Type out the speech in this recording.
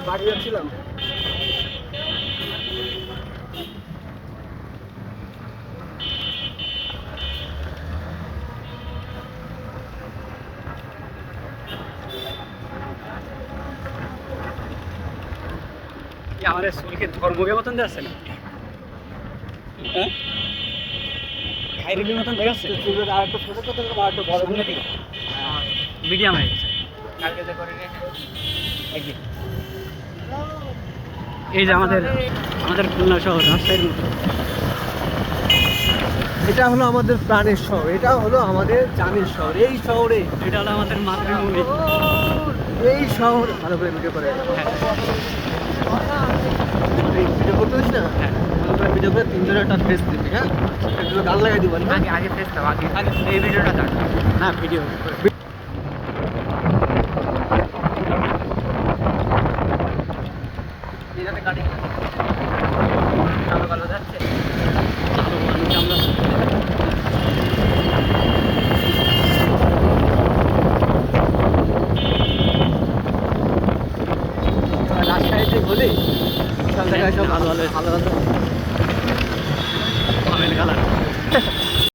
বাড়ি যাচ্ছিলাম। আমাদের স্কুলকে ধর্মকে মতন দেখাচ্ছে না, হ্যাঁ খাইরুলের মতন দেখাচ্ছে। আর একটু ছোট ছোট আর একটু বড় সামনের দিকে মিডিয়াম হয়ে গেছে। কালকে যে করে একদিন এই যে আমাদের খুলনা শহর রাজশাহীর মতো। এটা হলো আমাদের প্রাণের শহর, এটা হলো আমাদের জানের শহর। এই শহরে, এটা হলো আমাদের মাতৃভূমি। এই শহর ভালো করে ভিডিও করে। হ্যাঁ ভিডিও করতে দিস না, হ্যাঁ ভালো করে ভিডিও করে তিনজনের একটা ফেস দিবি। হ্যাঁ, একটা গান লাগাই দিব। আগে ফেস দাও, আগে এই ভিডিওটা দাও না, ভিডিও এটাতে কাটি কালো কালো যাচ্ছে। রাজশাহীতে বলি সব জায়গায় সব ভালো ভালো ভালো ভালো কালার